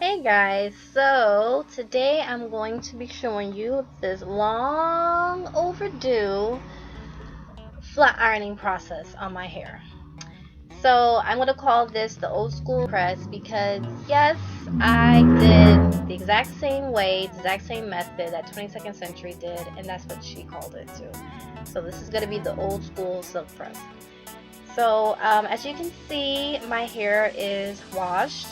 Hey guys, so today I'm going to be showing you this long overdue flat ironing process on my hair. So I'm going to call this the old school press because yes, I did the exact same way, the exact same method that 22nd Century did, and that's what she called it too. So this is going to be the old school silk press. So as you can see, my hair is washed.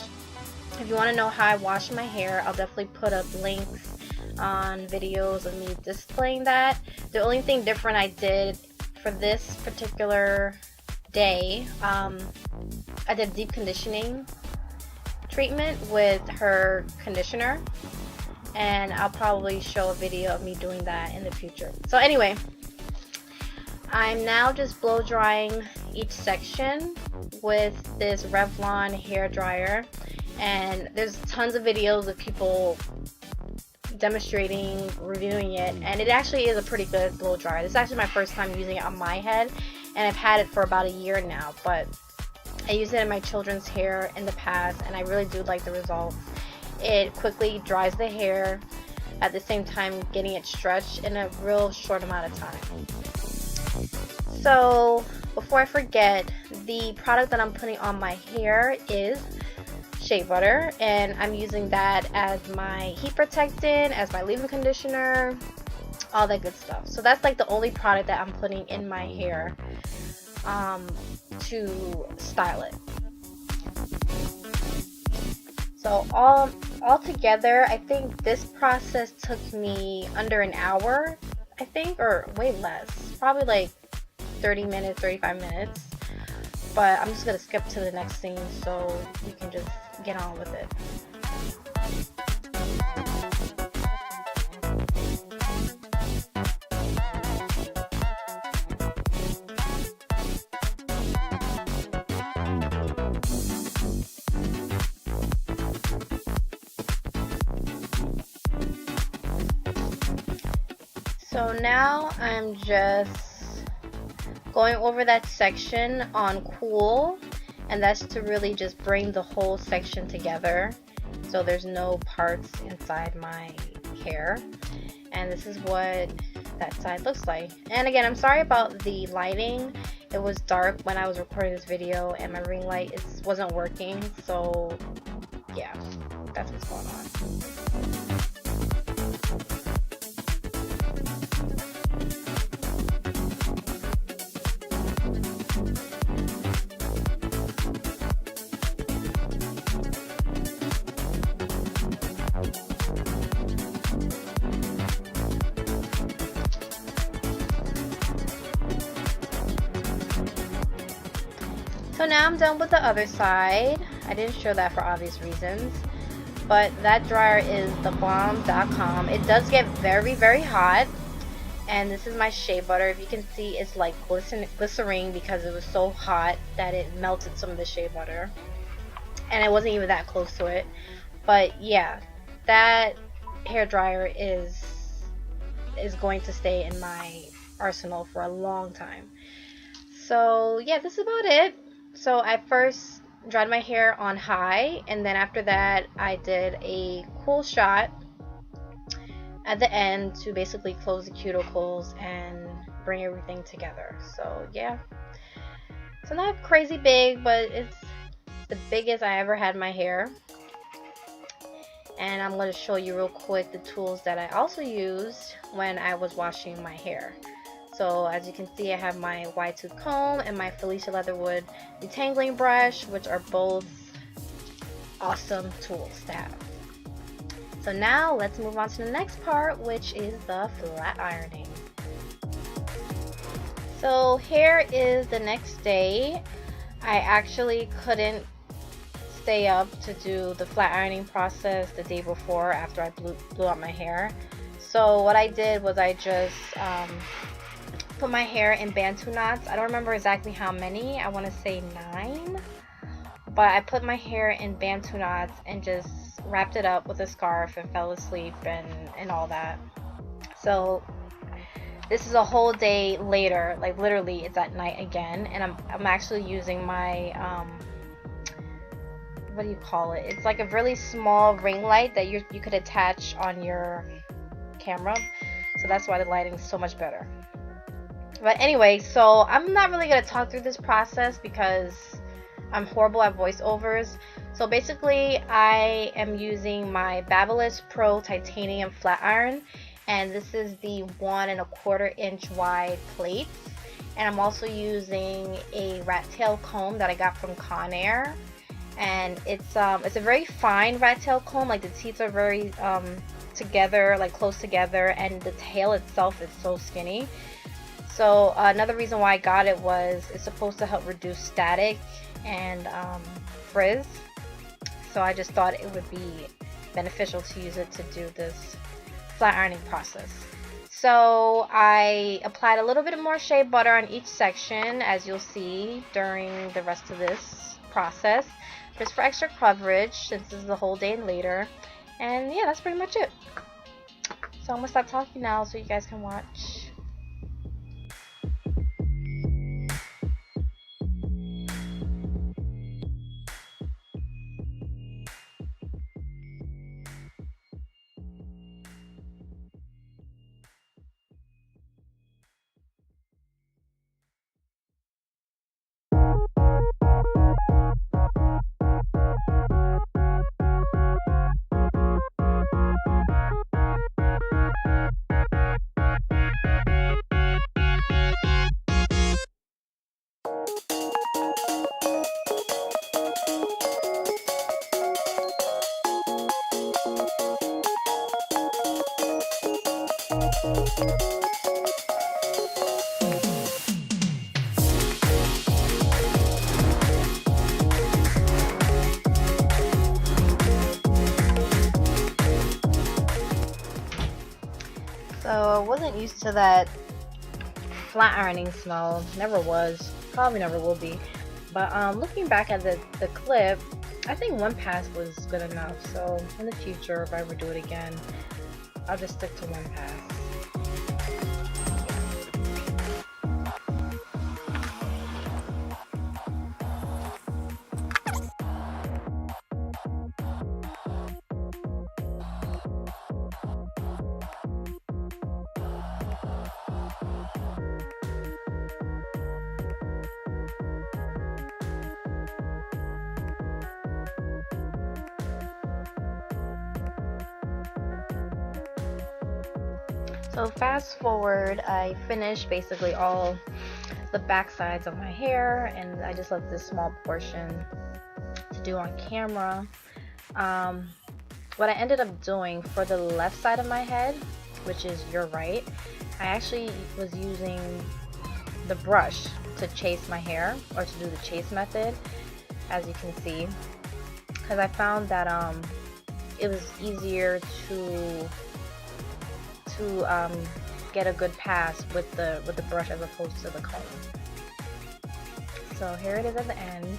If you want to know how I wash my hair, I'll definitely put up links on videos of me displaying that. The only thing different I did for this particular day, I did deep conditioning treatment with her conditioner, and I'll probably show a video of me doing that in the future. So anyway, I'm now just blow drying each section with this Revlon hair dryer. And there's tons of videos of people demonstrating, reviewing it, and it actually is a pretty good blow dryer. This is actually my first time using it on my head, and I've had it for about a year now, but I used it in my children's hair in the past, and I really do like the results. It quickly dries the hair, at the same time getting it stretched in a real short amount of time. So before I forget, the product that I'm putting on my hair is shea butter, and I'm using that as my heat protectant, as my leave-in conditioner, all that good stuff. So that's like the only product that I'm putting in my hair to style it. So all together, I think this process took me under an hour, I think, or way less, probably like 30 minutes, 35 minutes. But I'm just gonna skip to the next scene so you can just get on with it. So now I'm just going over that section on cool, and that's to really just bring the whole section together so there's no parts inside my hair. And this is what that side looks like. And again, I'm sorry about the lighting. It was dark when I was recording this video and my ring light wasn't working, so yeah, that's what's going on. So now I'm done with the other side. I didn't show that for obvious reasons, but that dryer is thebomb.com. It does get very, very hot, and this is my shea butter. If you can see, it's like glycerine because it was so hot that it melted some of the shea butter, and I wasn't even that close to it. But yeah, that hair dryer is going to stay in my arsenal for a long time. So yeah, this is about it. So I first dried my hair on high, and then after that I did a cool shot at the end to basically close the cuticles and bring everything together. So yeah, so not crazy big, but it's the biggest I ever had my hair. And I'm going to show you real quick the tools that I also used when I was washing my hair. So as you can see, I have my wide tooth comb and my Felicia Leatherwood detangling brush, which are both awesome tools to have. So now let's move on to the next part, which is the flat ironing. So here is the next day. I actually couldn't stay up to do the flat ironing process the day before after I blew out my hair. So what I did was I just put my hair in Bantu knots. I don't remember exactly how many. I want to say 9. But I put my hair in Bantu knots and just wrapped it up with a scarf and fell asleep and all that. So this is a whole day later. Like literally it's at night again. And I'm actually using my what do you call it? It's like a really small ring light that you could attach on your camera. So that's why the lighting is so much better. But anyway, so I'm not really going to talk through this process because I'm horrible at voiceovers. So basically, I am using my Babyliss Pro Titanium Flat Iron, and this is the 1 1/4 inch wide plates. And I'm also using a rat tail comb that I got from Conair, and it's a very fine rat tail comb. Like the teeth are very together, like close together, and the tail itself is so skinny. So another reason why I got it was it's supposed to help reduce static and frizz. So I just thought it would be beneficial to use it to do this flat ironing process. So I applied a little bit more shea butter on each section, as you'll see during the rest of this process, just for extra coverage since this is the whole day and later. And yeah, that's pretty much it. So I'm gonna stop talking now so you guys can watch. So I wasn't used to that flat ironing smell. Never was. Probably never will be. But looking back at the clip, I think one pass was good enough. So in the future, if I ever do it again, I'll just stick to one pass. So fast forward, I finished basically all the back sides of my hair, and I just left this small portion to do on camera. What I ended up doing for the left side of my head, which is your right, I actually was using the brush to chase my hair, or to do the chase method, as you can see, because I found that it was easier to get a good pass with the brush as opposed to the comb. So here it is at the end,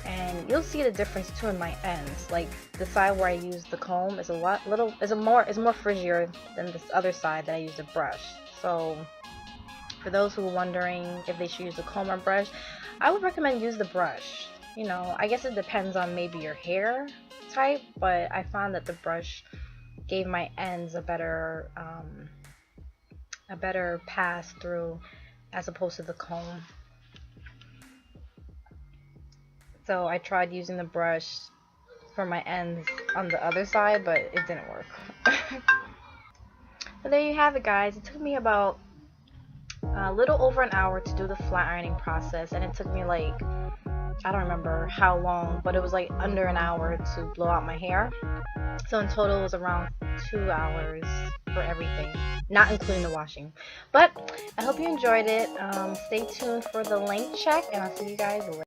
and you'll see the difference too in my ends. Like the side where I use the comb is more frizzier than this other side that I use the brush. So for those who are wondering if they should use the comb or brush, I would recommend use the brush. You know, I guess it depends on maybe your hair type, but I found that the brush gave my ends a better pass through as opposed to the comb. So I tried using the brush for my ends on the other side, but it didn't work. But there you have it, guys. It took me about a little over an hour to do the flat ironing process, and it took me like, I don't remember how long, but it was like under an hour to blow out my hair. So in total it was around 2 hours for everything, not including the washing. But I hope you enjoyed it. Stay tuned for the length check, and I'll see you guys later.